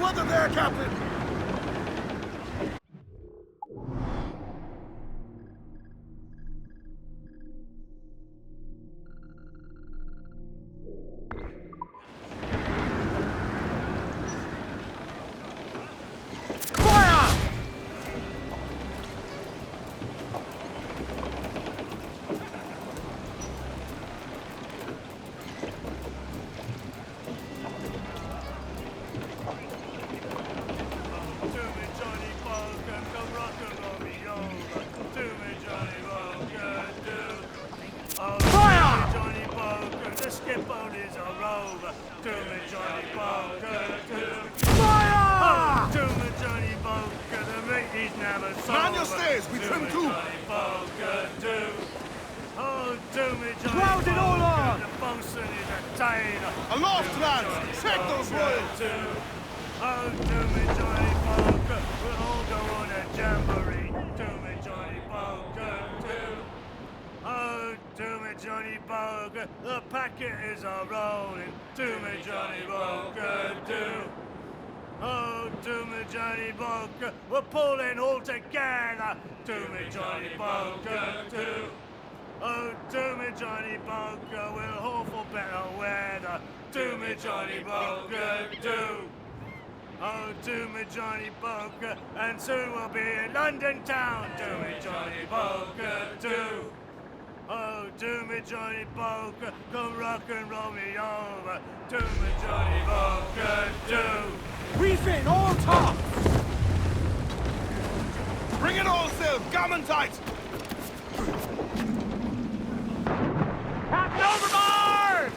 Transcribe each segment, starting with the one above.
Cool weather there, Captain! Man your stays, we trim too! Crowd it all on! Aloft, lads! Take those royals! Oh, do me Johnny Poker, we'll all go on a jamboree. Do me Johnny Poker, do. Oh, do me Johnny Poker, the packet is a-rolling. Do me Johnny Poker, do. Oh, do me Johnny Poker, we're pulling all together. Do me Johnny Poker, do. Oh, do me Johnny Poker, we'll haul for better weather. Do me Johnny Poker, do. Oh, do me Johnny Poker, and soon we'll be in London town. Do me Johnny Poker, do. Oh, do me Johnny Poker, come rock and roll me over. Do me Johnny Poker, do. Reef in, all tops! Bring it all, Sil! Gammon tight! Captain overboard!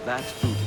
That's booty.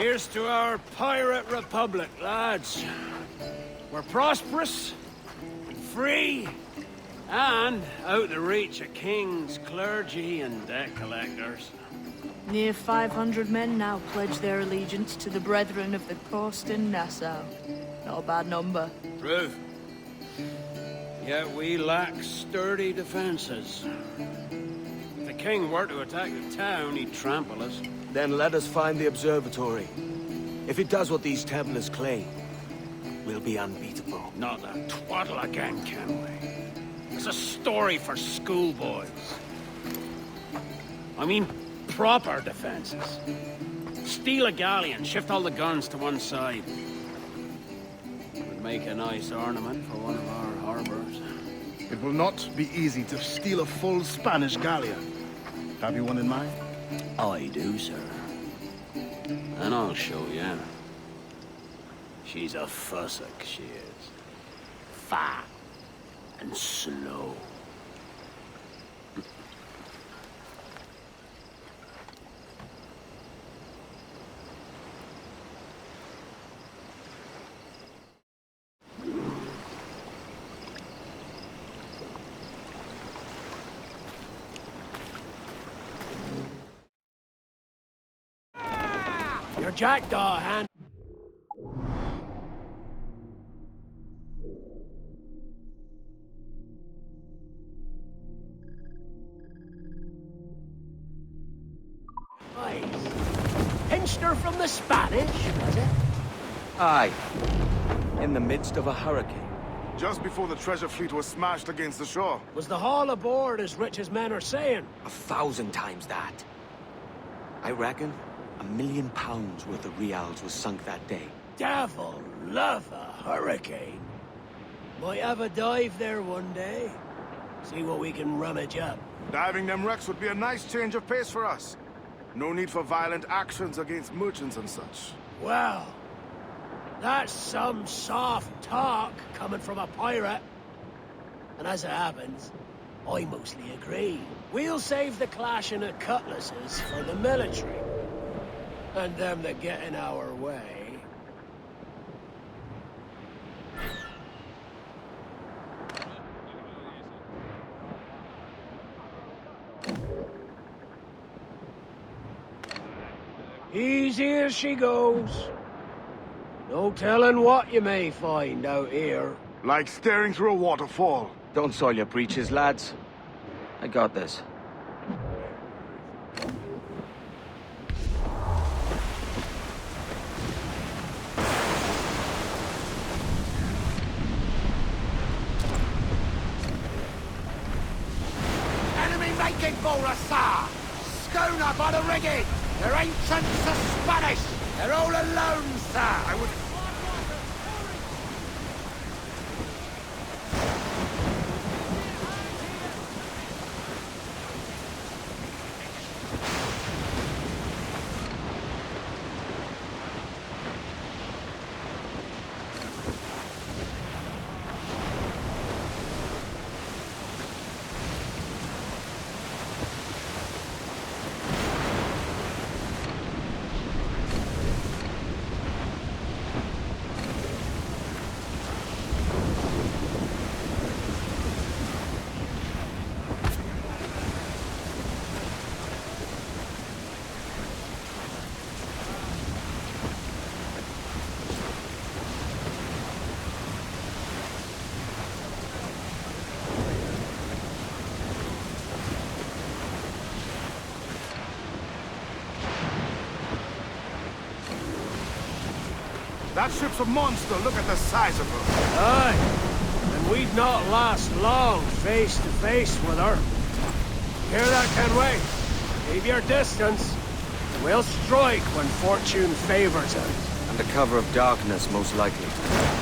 Here's to our pirate republic, lads. We're prosperous, free, and out the reach of kings, clergy, and debt collectors. Near 500 men now pledge their allegiance to the Brethren of the Coast in Nassau. Not a bad number. True. Yet we lack sturdy defenses. If the king were to attack the town, he'd trample us. Then let us find the observatory. If it does what these Templars claim, we'll be unbeatable. Not that twaddle again, can we? It's a story for schoolboys. I mean, proper defenses. Steal a galleon, shift all the guns to one side. Would make a nice ornament for one of our harbors. It will not be easy to steal a full Spanish galleon. Have you one in mind? I do, sir. And I'll show you. She's a fussock, she is. Fat and slow. Your jackdaw hand. Pinched her from the Spanish, was it? Aye. In the midst of a hurricane. Just before the treasure fleet was smashed against the shore. Was the haul aboard as rich as men are saying? 1,000 times that. I reckon £1 million worth of reals was sunk that day. Devil love a hurricane. Might have a dive there one day. See what we can rummage up. Diving them wrecks would be a nice change of pace for us. No need for violent actions against merchants and such. Well, that's some soft talk coming from a pirate. And as it happens, I mostly agree. We'll save the clashing of cutlasses for the military. And them that get in our way. Easy as she goes. No telling what you may find out here. Like staring through a waterfall. Don't soil your breeches, lads. I got this. Enemy making for us, sir! Schooner by the rigging! Their ancients are Spanish! They're all alone, sir! I would... That ship's a monster. Look at the size of her. Aye, and we'd not last long face to face with her. Hear that, Kenway? Keep your distance. We'll strike when fortune favors us. Under cover of darkness, most likely.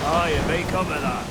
Aye, it may come to that.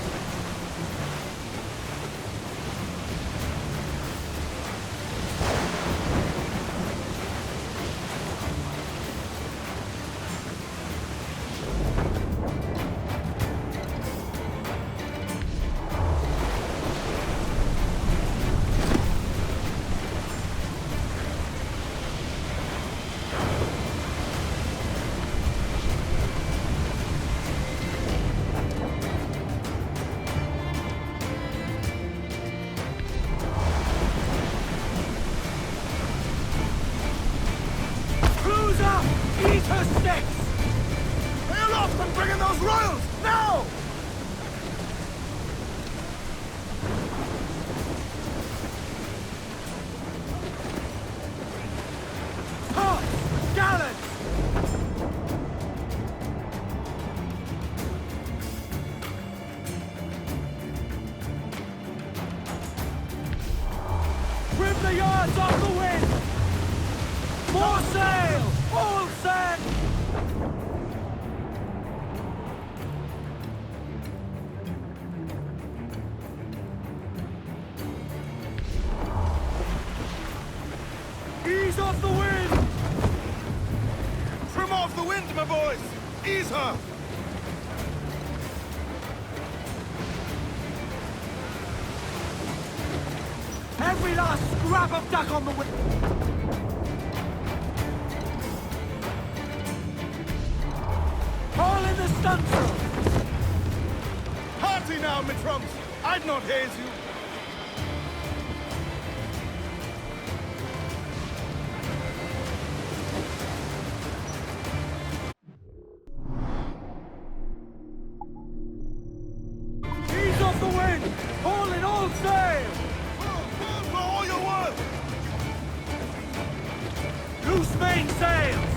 the yards off the wind! More sail! All set! Ease off the wind! Trim off the wind, my boys! Ease her! Every last scrap of duck on the wind! All in the stunsail! Party now, my trumps! I'd not haze you! Ease off the wind! All in all sail! For all your worth! Loose main sails!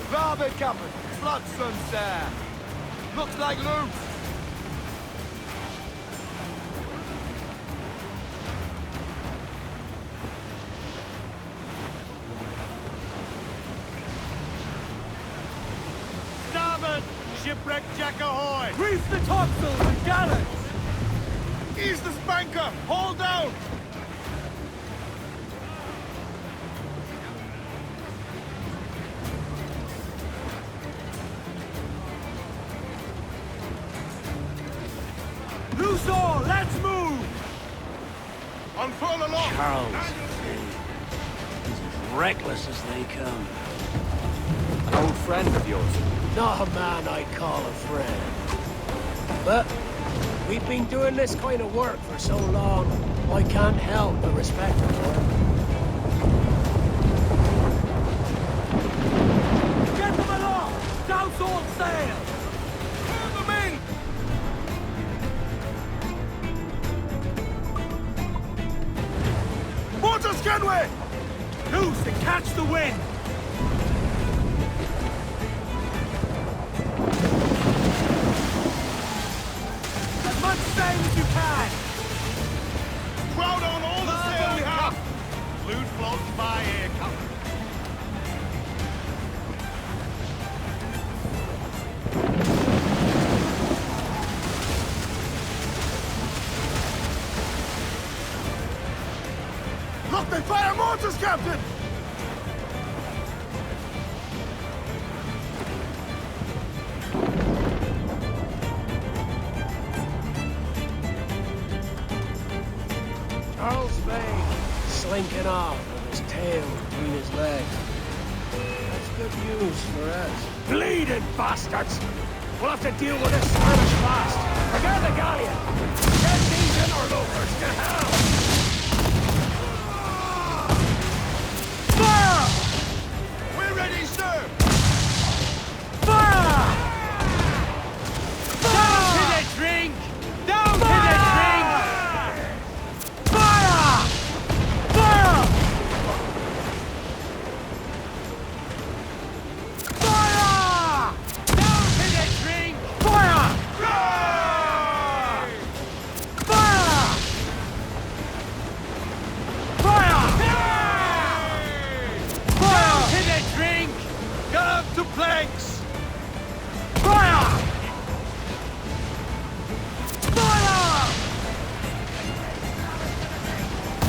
Starboard, Captain! Flood, sir! Looks like loose! Starboard! Shipwreck jack ahoy! Reef the topsails and gallants! Ease the spanker! Haul down! Loose all! Let's move! Unfurl aloft! Charles, he's as reckless as they come. An old friend of yours. Not a man I'd call a friend. But we've been doing this kind of work for so long, I can't help but respect him for it. Get them aloft! Douse all sail! Turn them in! Mortar Scanway! Loose and catch the wind! As much sail as you can! Crowd on all the sail we have! Loot floating by here, Captain. Look, they fire mortars, Captain! Charles Vane, slinking off with his tail between his legs. That's good news for us. Bleeding bastards! We'll have to deal with this Spanish fast. Forget the galleon! Get these interlopers to hell! Fire! We're ready, sir! Fire! Down to the drink! Down to the drink! Fire! Fire! Fire! Down to the drink! Fire! Fire! Fire! Down to the drink! Get up to planks! Fire! Fire!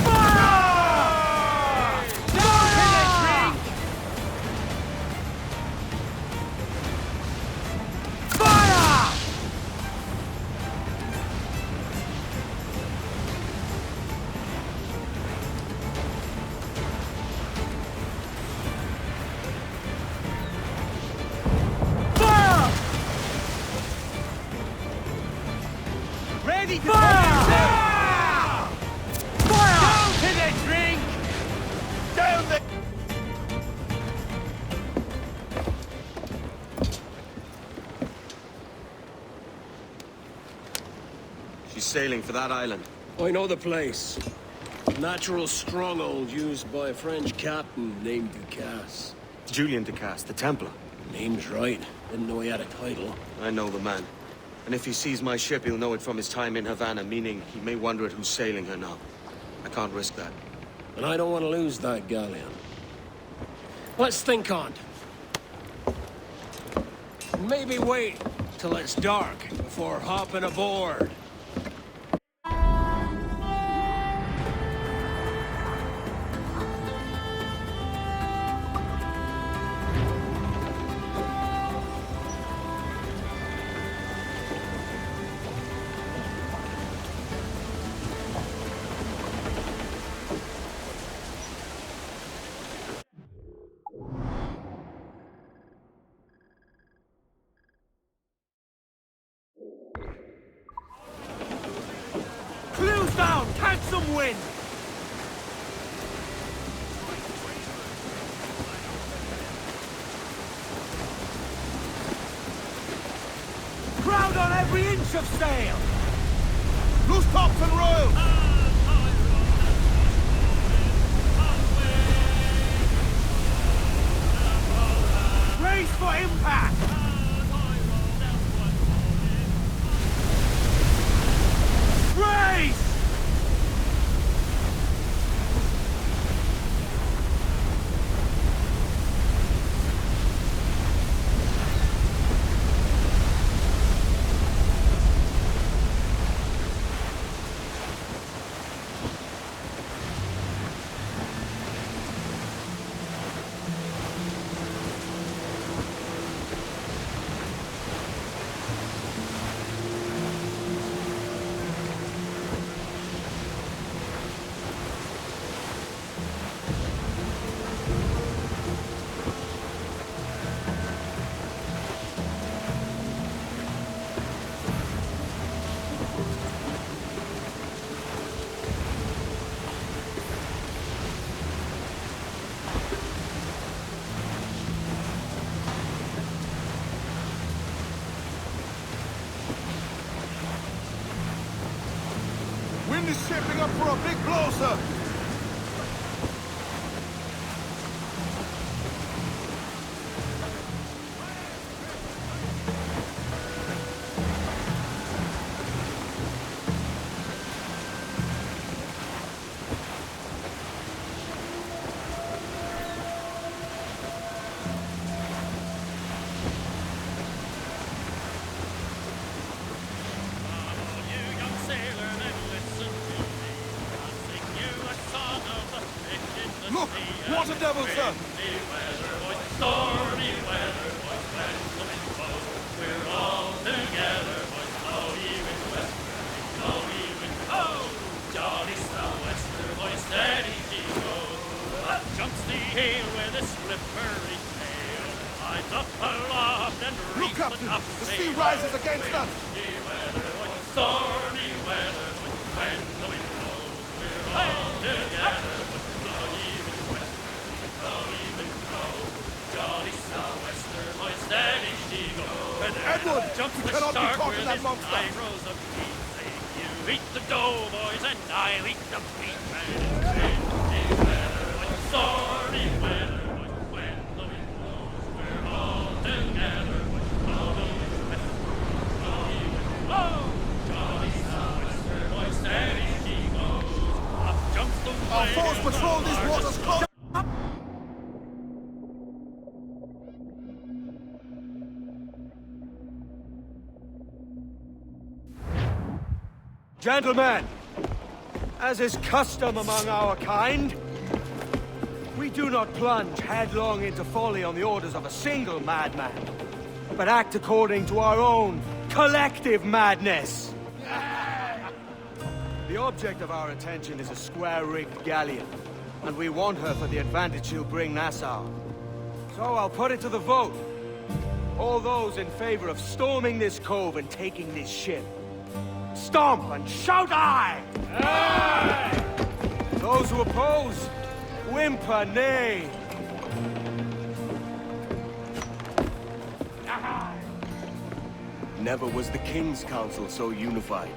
Fire! Down to the drink! Fire! Fire! Ready to Fire! Fire! Down to the drink! Down the... She's sailing for that island. I know the place. Natural stronghold used by a French captain named Ducasse. Julian Ducasse, the Templar. Name's right. Didn't know he had a title. I know the man. And if he sees my ship, he'll know it from his time in Havana, meaning he may wonder at who's sailing her now. I can't risk that. And I don't want to lose that galleon. Let's think on it. Maybe wait till it's dark before hopping aboard. Clews down! Catch some wind! Crowd on every inch of sail! Loose tops and royals! Brace for impact! Brace! Wind is shaping up for a big blow, sir. Look! Water devil, sir! Stormy weather, boys, when the wind blows, we're all together, boys, blow ye wind west, blow ye wind, oh! Jolly sou'wester, boys, steady she goes. Up jumps the heel with a slippery tail, climbs up aloft and Look, reaps the Captain! top The sail. sea rises against us! Stormy weather, boys, when the wind blows, we're all together, boys, blow ye wind west, blow ye wind, oh! Jolly sou'wester, boys, steady she goes. Edward, Jumps you the cannot be shark caught with in that his monster. nine rows of teeth. Say, you eat the dough, boys, and I'll eat the beef. And it's windy weather, boys, stormy weather, boys, when the wind blows, we're all together, boys, blow the wind west, blow ye wind, blow. Jolly sou'wester, boys, steady she goes. Up jumps the Our whale, foes patrol these waters close. Gentlemen, as is custom among our kind, we do not plunge headlong into folly on the orders of a single madman, but act according to our own collective madness. The object of our attention is a square-rigged galleon, and we want her for the advantage she'll bring Nassau. So I'll put it to the vote. All those in favor of storming this cove and taking this ship, stomp and shout aye! Aye! Those who oppose, whimper nay. Never was the King's Council so unified.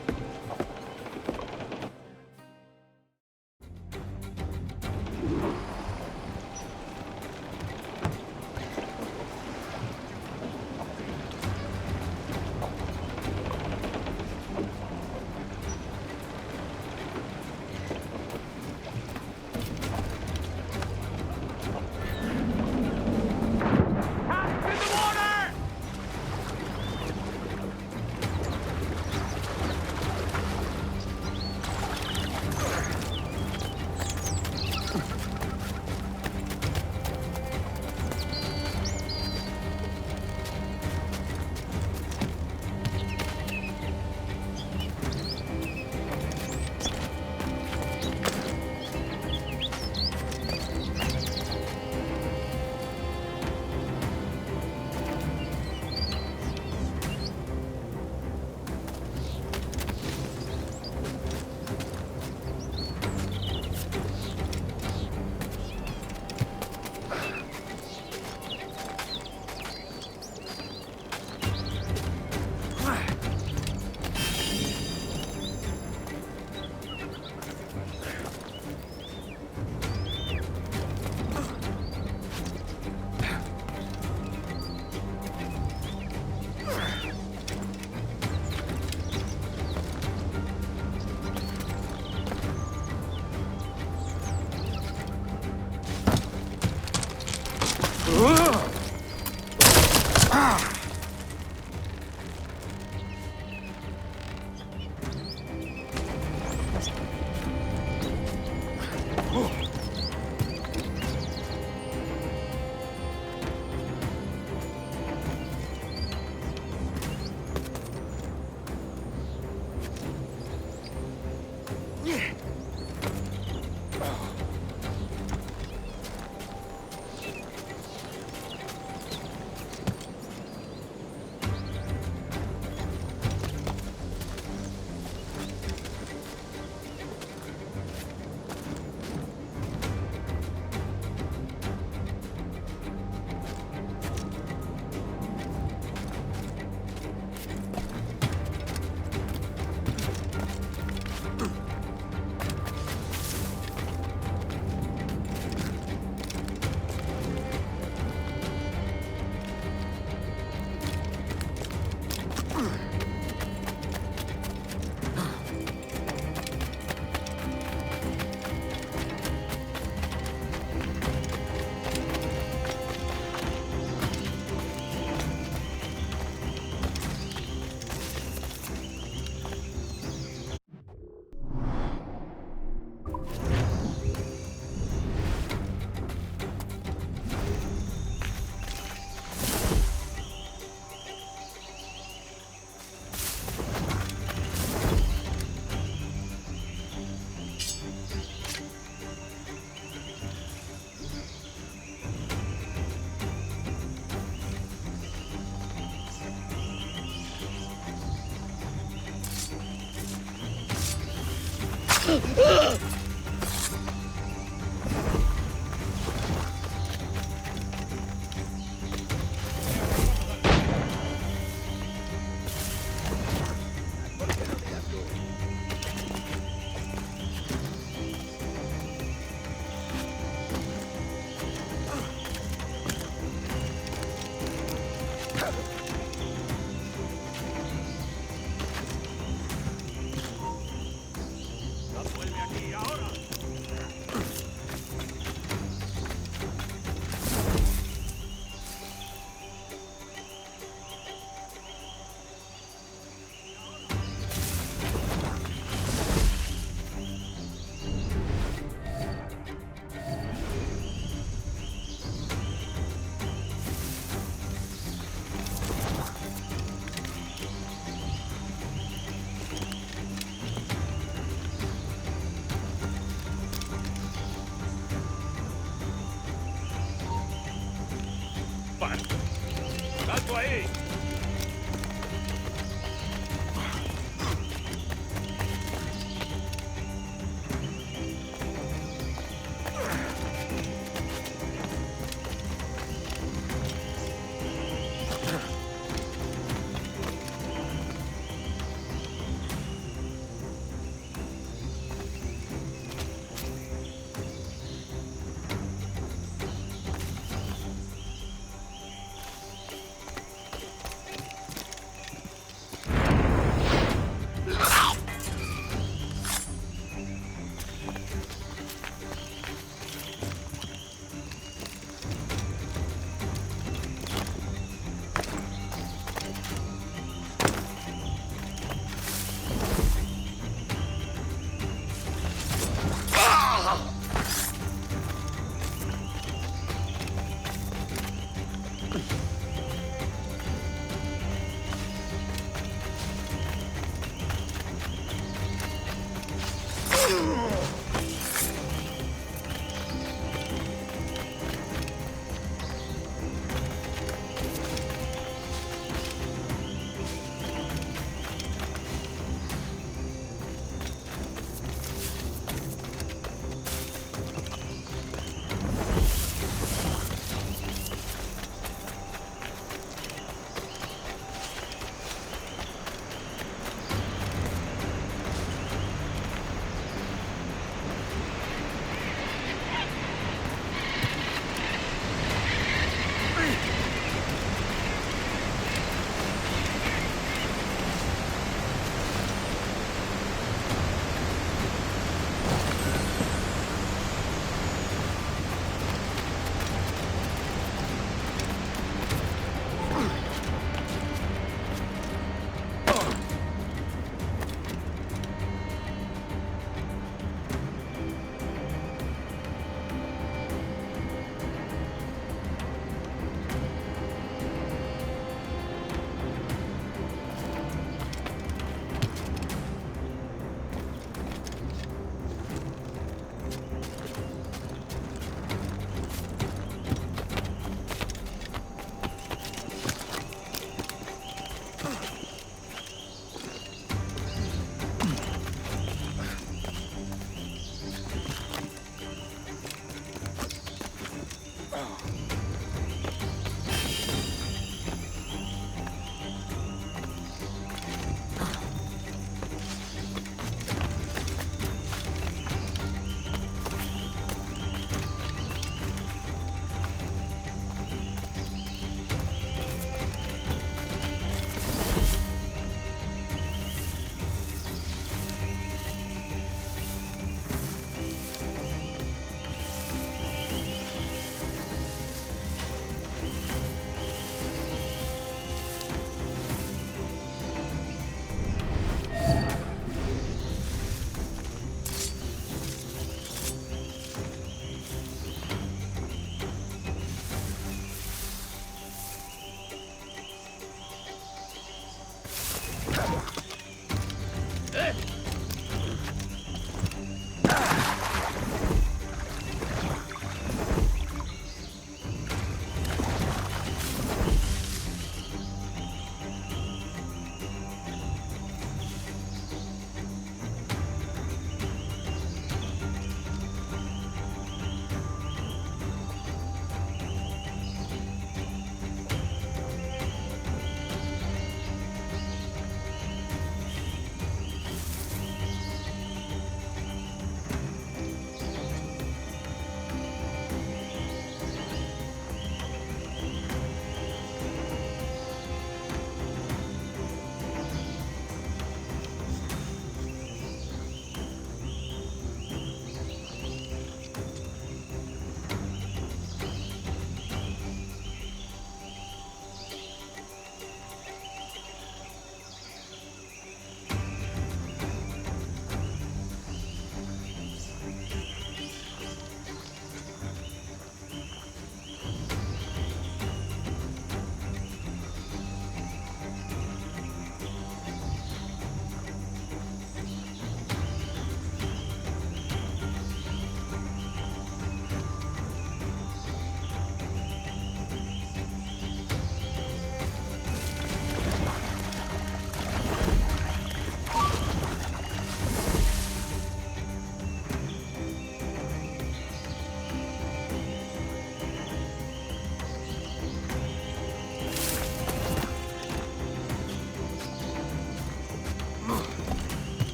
¡Alto ahí!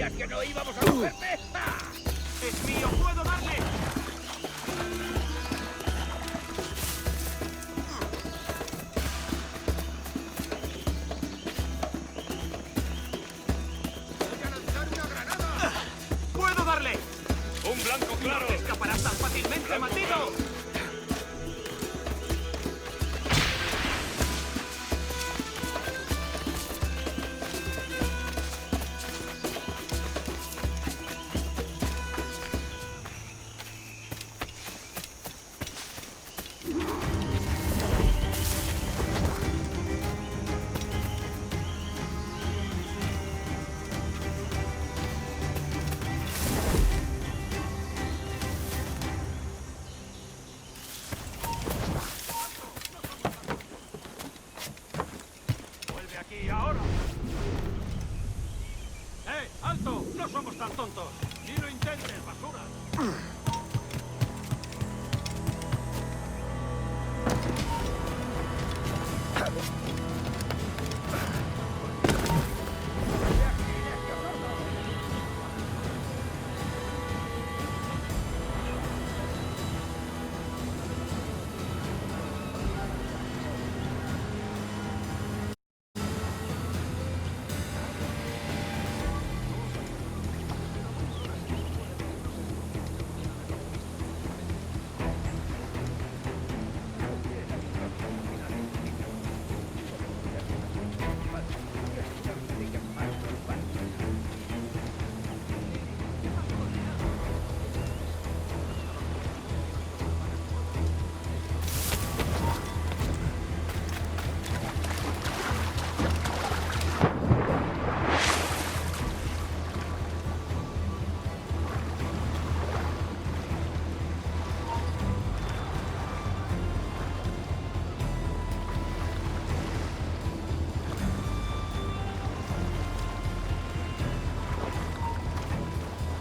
¿Creías que no íbamos a cogerte? ¡Ah! ¡Es mío! ¡Puedo darle! ¡Puedo darle! ¡Un blanco claro! ¡No te escaparás tan fácilmente, maldito! ¡Vuelve aquí ahora! ¡Alto! ¡No somos tan tontos! ¡Ni lo intentes, basura!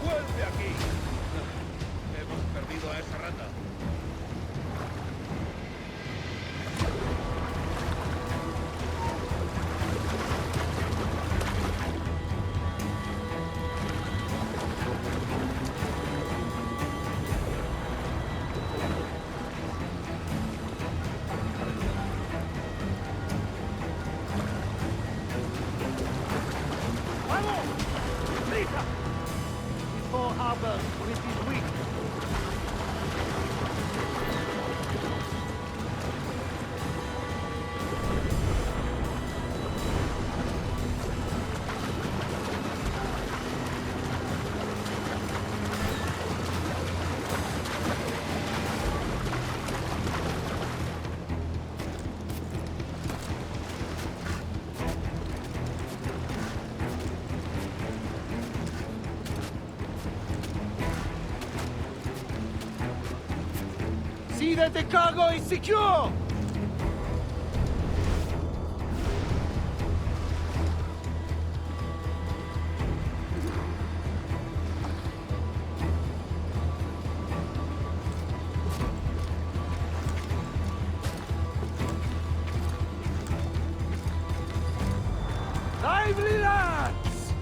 ¡Vuelve aquí! Hemos perdido a esa rata. ¡Vamos! ¡Prisa! Before harbor with his weak. See that the cargo is secure! Lively lads!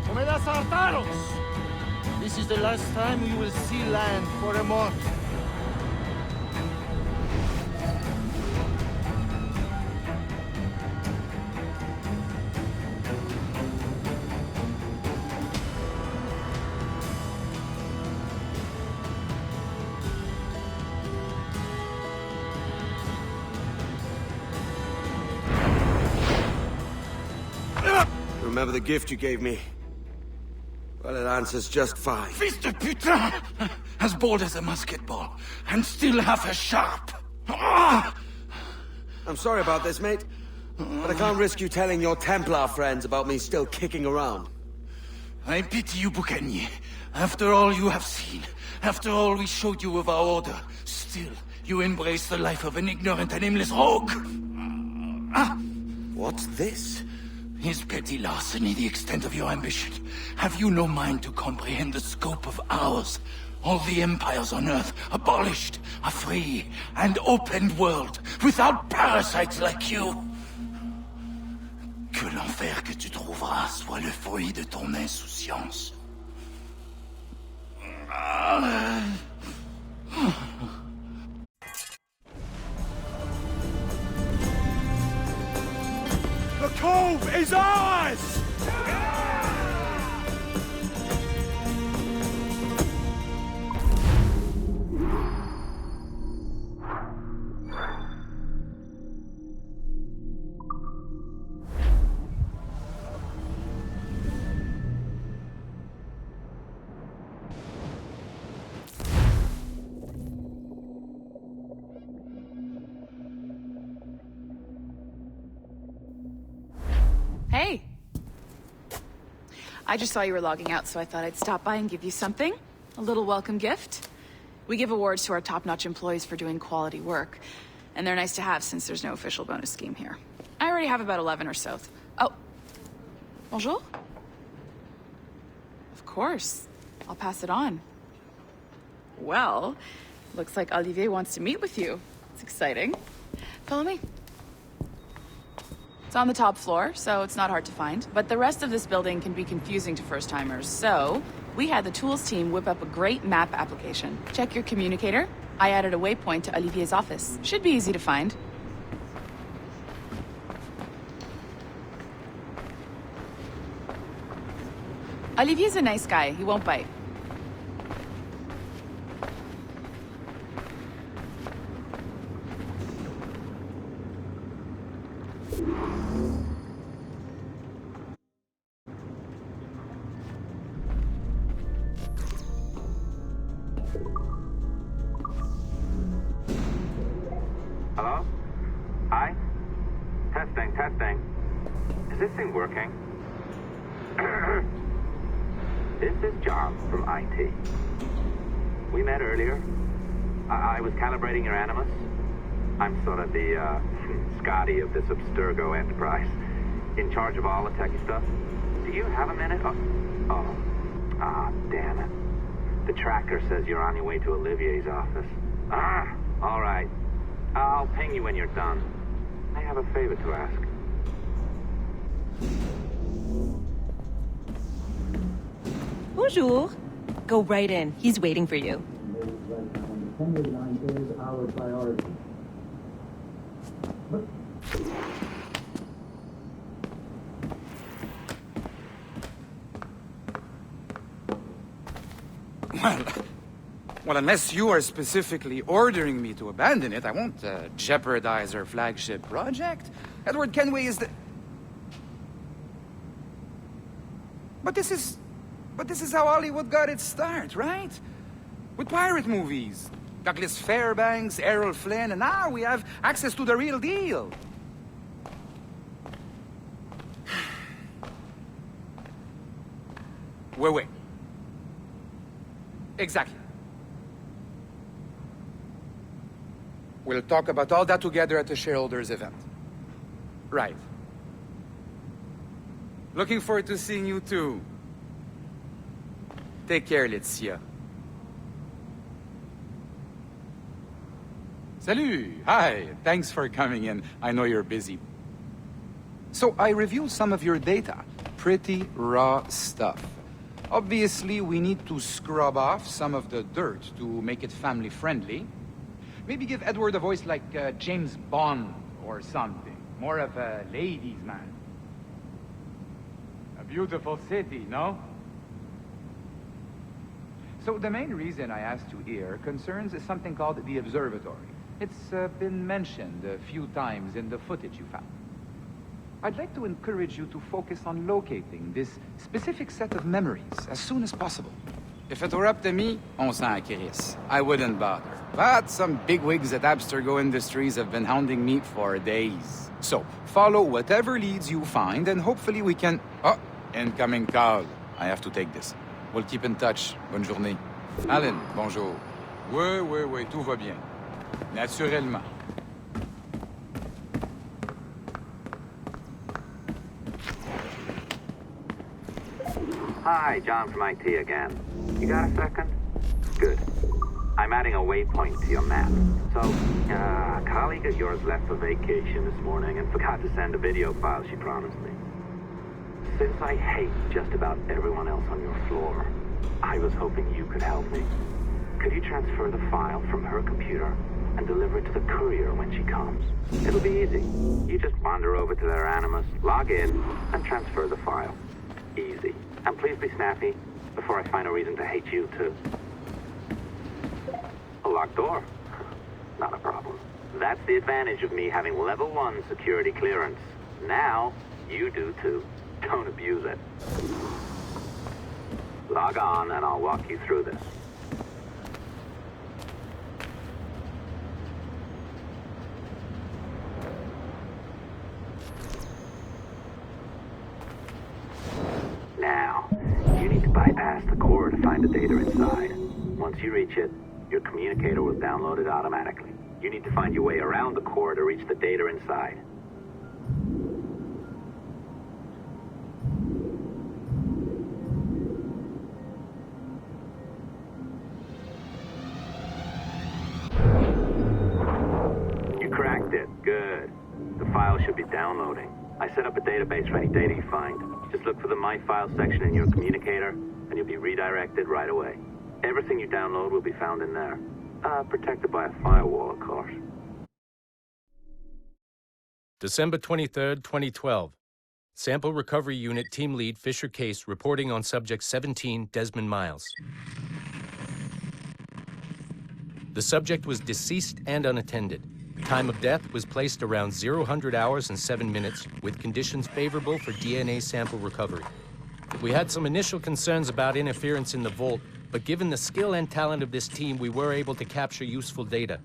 Comedas hartaros! This is the last time we will see land for a month. Remember the gift you gave me? Well, it answers just fine. Fils de putain! As bold as a musket ball, and still half as sharp. Ah! I'm sorry about this, mate. But I can't risk you telling your Templar friends about me still kicking around. I pity you, Boucanier. After all you have seen, after all we showed you of our order, still you embrace the life of an ignorant and aimless rogue. Ah! What's this? Is petty larceny the extent of your ambition? Have you no mind to comprehend the scope of ours? All the empires on Earth abolished, a free and open world, without parasites like you. Que l'enfer que tu trouveras soit le fruit de ton insouciance. The cove is ours! Hey! I just saw you were logging out, so I thought I'd stop by and give you something. A little welcome gift. We give awards to our top-notch employees for doing quality work, and they're nice to have since there's no official bonus scheme here. I already have about 11 or so. Oh. Bonjour? Of course. I'll pass it on. Well, looks like Olivier wants to meet with you. It's exciting. Follow me. It's on the top floor, so it's not hard to find. But the rest of this building can be confusing to first-timers, so we had the tools team whip up a great map application. Check your communicator. I added a waypoint to Olivier's office. Should be easy to find. Olivier's a nice guy. He won't bite. Hello? Hi? Testing, testing. Is this thing working? This is John from IT. We met earlier. I was calibrating your Animus. I'm sort of the, Scotty of this Abstergo enterprise. In charge of all the techie stuff. Do you have a minute? Damn it. The tracker says you're on your way to Olivier's office. All right. I'll ping you when you're done. I have a favor to ask. Bonjour. Go right in. He's waiting for you. Well, unless you are specifically ordering me to abandon it, I won't jeopardize our flagship project. Edward Kenway is the... But this is how Hollywood got its start, right? With pirate movies. Douglas Fairbanks, Errol Flynn, and now we have access to the real deal. Wait. Exactly. We'll talk about all that together at the shareholders event. Right. Looking forward to seeing you too. Take care, Laetitia. Salut! Hi! Thanks for coming in. I know you're busy. So I reviewed some of your data. Pretty raw stuff. Obviously, we need to scrub off some of the dirt to make it family-friendly. Maybe give Edward a voice like James Bond or something. More of a ladies' man. A beautiful city, no? So the main reason I asked you here concerns something called the Observatory. It's been mentioned a few times in the footage you found. I'd like to encourage you to focus on locating this specific set of memories as soon as possible. If it were up to me, on s'en crisse. I wouldn't bother. But some bigwigs at Abstergo Industries have been hounding me for days. So, follow whatever leads you find, and hopefully we can... Oh, incoming call. I have to take this. We'll keep in touch. Bonne journée. Alan, bonjour. Oui, tout va bien. Naturellement. Hi, John from IT again. You got a second? Good. I'm adding a waypoint to your map. So, a colleague of yours left for vacation this morning and forgot to send a video file she promised me. Since I hate just about everyone else on your floor, I was hoping you could help me. Could you transfer the file from her computer and deliver it to the courier when she comes? It'll be easy. You just wander over to their Animus, log in, and transfer the file. Easy. And please be snappy before I find a reason to hate you too. A locked door? Not a problem. That's the advantage of me having level 1 security clearance. Now, you do too. Don't abuse it. Log on and I'll walk you through this. Now, you need to bypass the core to find the data inside. Once you reach it, your communicator will download it automatically. You need to find your way around the core to reach the data inside. You cracked it. Good. The file should be downloading. I set up a database for any data you find. Just look for the My Files section in your communicator, and you'll be redirected right away. Everything you download will be found in there. Protected by a firewall, of course. December 23rd, 2012. Sample Recovery Unit Team Lead Fisher Case reporting on Subject 17, Desmond Miles. The subject was deceased and unattended. Time of death was placed around 00 hours and 7 minutes, with conditions favorable for DNA sample recovery. We had some initial concerns about interference in the vault, but given the skill and talent of this team, we were able to capture useful data.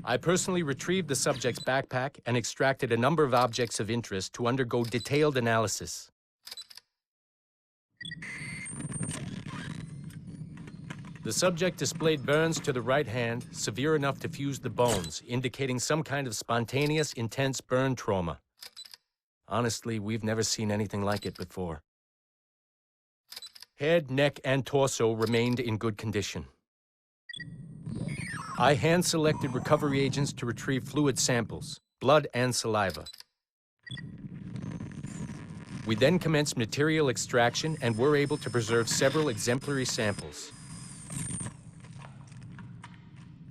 I personally retrieved the subject's backpack and extracted a number of objects of interest to undergo detailed analysis. The subject displayed burns to the right hand, severe enough to fuse the bones, indicating some kind of spontaneous, intense burn trauma. Honestly, we've never seen anything like it before. Head, neck, and torso remained in good condition. I hand-selected recovery agents to retrieve fluid samples, blood and saliva. We then commenced material extraction and were able to preserve several exemplary samples.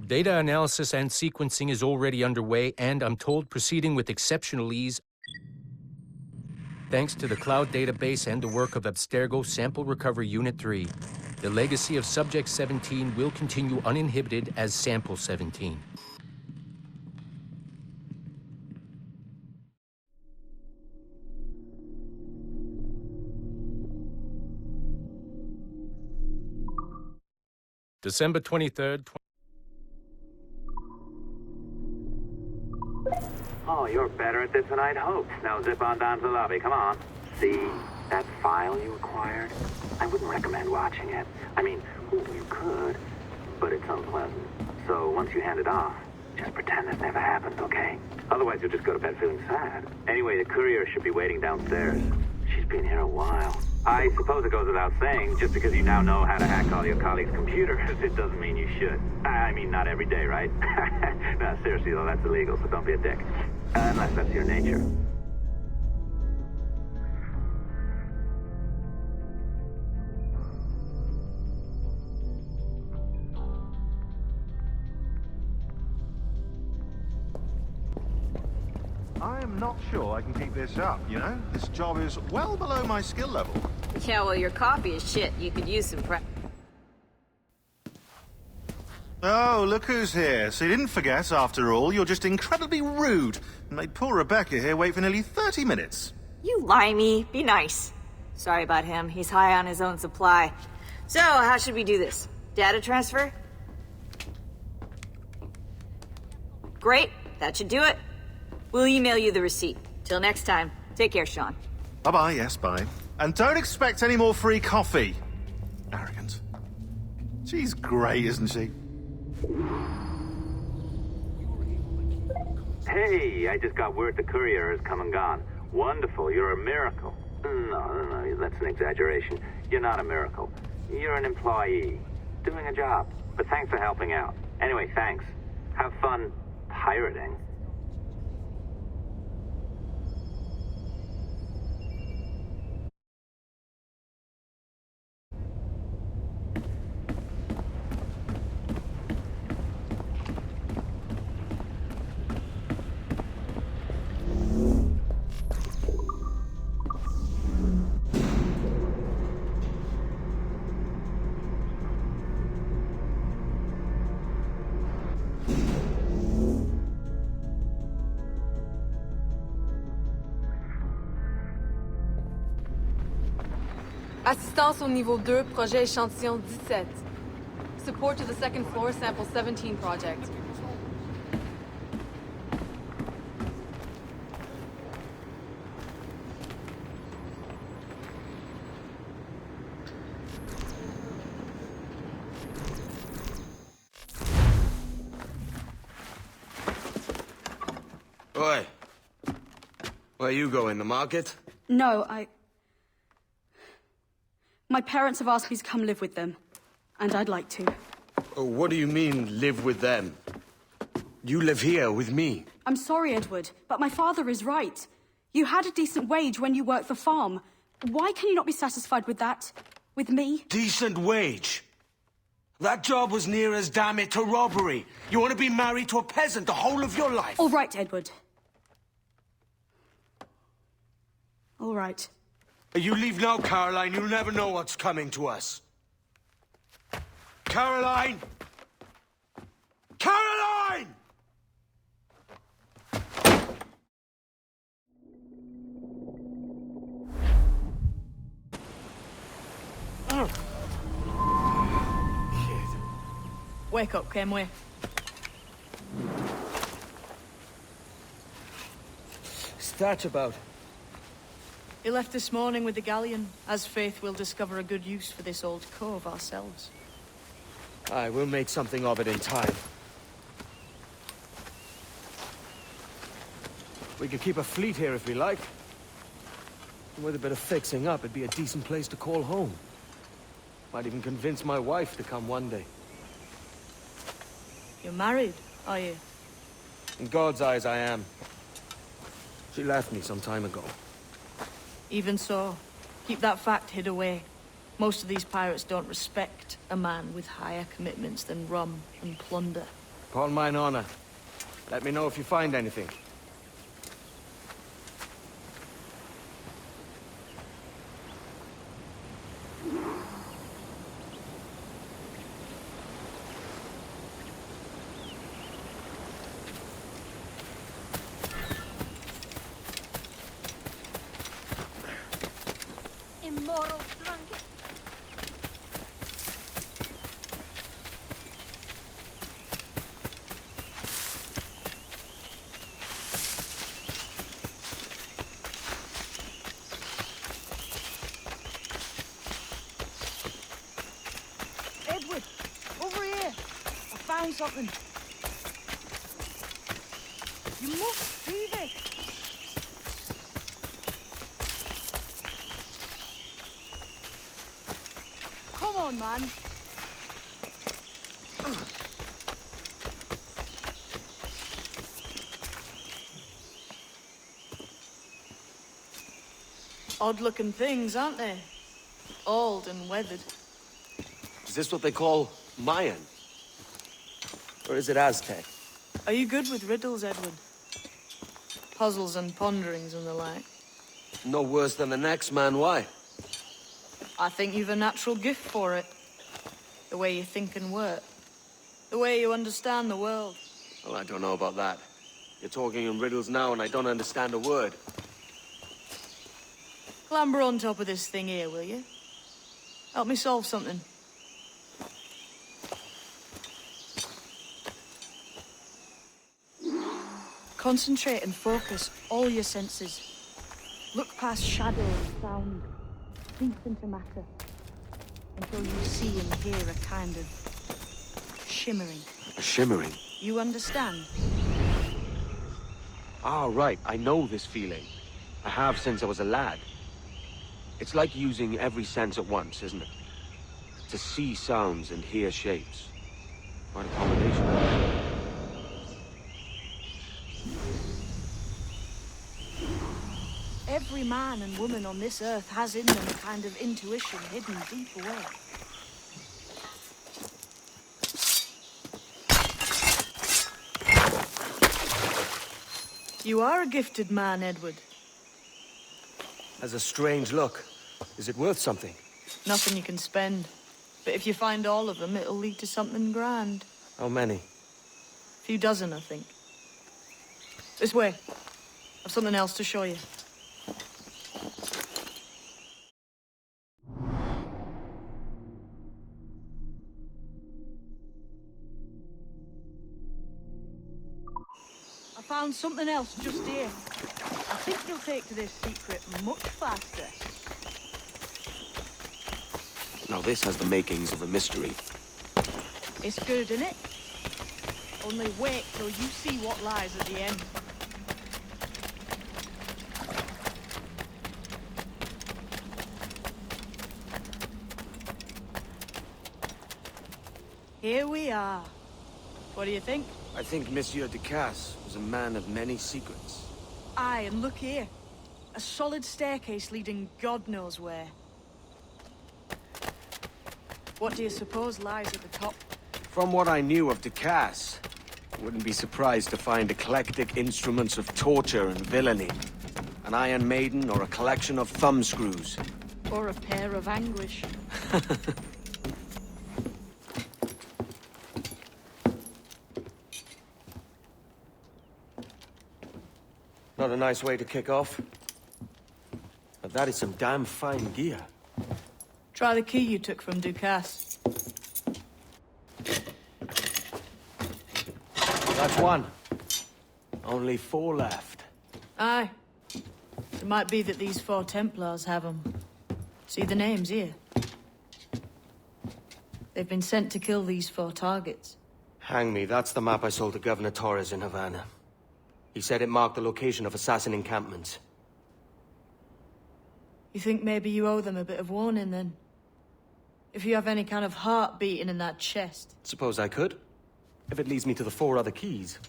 Data analysis and sequencing is already underway, and I'm told proceeding with exceptional ease. Thanks to the cloud database and the work of Abstergo Sample Recovery Unit 3, the legacy of Subject 17 will continue uninhibited as Sample 17. December 23rd. Oh, you're better at this than I'd hoped. Now zip on down to the lobby. Come on. See that file you acquired? I wouldn't recommend watching it. I mean, you could, but it's unpleasant. So once you hand it off, just pretend it never happened, okay? Otherwise, you'll just go to bed feeling sad. Anyway, the courier should be waiting downstairs. She's been here a while. I suppose it goes without saying, just because you now know how to hack all your colleagues' computers, it doesn't mean you should. I mean, not every day, right? No, seriously, though, that's illegal, so don't be a dick. Unless that's your nature. I'm not sure I can keep this up, you know? This job is well below my skill level. Yeah, well, your copy is shit. You could use some prep. Oh, look who's here. So you didn't forget, after all, you're just incredibly rude and made poor Rebecca here wait for nearly 30 minutes. You limey. Be nice. Sorry about him. He's high on his own supply. So, how should we do this? Data transfer? Great. That should do it. We'll email you the receipt. Till next time. Take care, Sean. Bye-bye, yes, bye. And don't expect any more free coffee. Arrogant. She's great, isn't she? Hey, I just got word the courier has come and gone. Wonderful, you're a miracle. No, that's an exaggeration. You're not a miracle. You're an employee, doing a job. But thanks for helping out. Anyway, thanks. Have fun pirating. Assistance au niveau 2, projet échantillon 17. Support to the second floor, sample 17 project. Oi. Where you going, the market? No, My parents have asked me to come live with them, and I'd like to. Oh, what do you mean, live with them? You live here with me. I'm sorry, Edward, but my father is right. You had a decent wage when you worked the farm. Why can you not be satisfied with that? With me? Decent wage? That job was near as, damn it, to robbery. You want to be married to a peasant the whole of your life? All right, Edward. All right. You leave now, Caroline. You'll never know what's coming to us. Caroline! Caroline! Wake up, Kenway. What's that about? He left this morning with the galleon. As Faith will discover a good use for this old cove ourselves. Aye, we'll make something of it in time. We could keep a fleet here if we like. And with a bit of fixing up, it'd be a decent place to call home. Might even convince my wife to come one day. You're married, are you? In God's eyes, I am. She left me some time ago. Even so, keep that fact hid away. Most of these pirates don't respect a man with higher commitments than rum and plunder. Upon mine honor. Let me know if you find anything. Immoral drunkard. Edward, over here. I found something. You must see this. Come on, man. Odd-looking things, aren't they? Old and weathered. Is this what they call Mayan? Or is it Aztec? Are you good with riddles, Edward? Puzzles and ponderings and the like? No worse than the next man, why? I think you've a natural gift for it. The way you think and work. The way you understand the world. Well, I don't know about that. You're talking in riddles now and I don't understand a word. Clamber on top of this thing here, will you? Help me solve something. Concentrate and focus all your senses. Look past shadow and sound, deep into matter, until you see and hear a kind of shimmering. A shimmering? You understand? Ah, right. I know this feeling. I have since I was a lad. It's like using every sense at once, isn't it? To see sounds and hear shapes. Quite a combination. Every man and woman on this earth has in them a kind of intuition hidden deep away. You are a gifted man, Edward. Has a strange look. Is it worth something? Nothing you can spend. But if you find all of them, it'll lead to something grand. How many? A few dozen, I think. This way. I've something else to show you. I found something else just here. I think you'll take to this secret much faster. Now this has the makings of a mystery. It's good, isn't it? Only wait till you see what lies at the end. Here we are. What do you think? I think Monsieur Ducasse was a man of many secrets. Aye, and look here. A solid staircase leading God knows where. What do you suppose lies at the top? From what I knew of Ducasse, I wouldn't be surprised to find eclectic instruments of torture and villainy. An Iron Maiden or a collection of thumbscrews. Or a pair of anguish. Not a nice way to kick off. But that is some damn fine gear. Try the key you took from Ducasse. That's one. Only 4 left. Aye. It might be that these 4 Templars have them. See the names here? They've been sent to kill these 4 targets. Hang me, that's the map I sold to Governor Torres in Havana. He said it marked the location of assassin encampments. You think maybe you owe them a bit of warning, then? If you have any kind of heart beating in that chest. Suppose I could. If it leads me to the 4 other keys.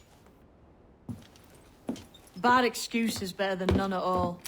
Bad excuse is better than none at all.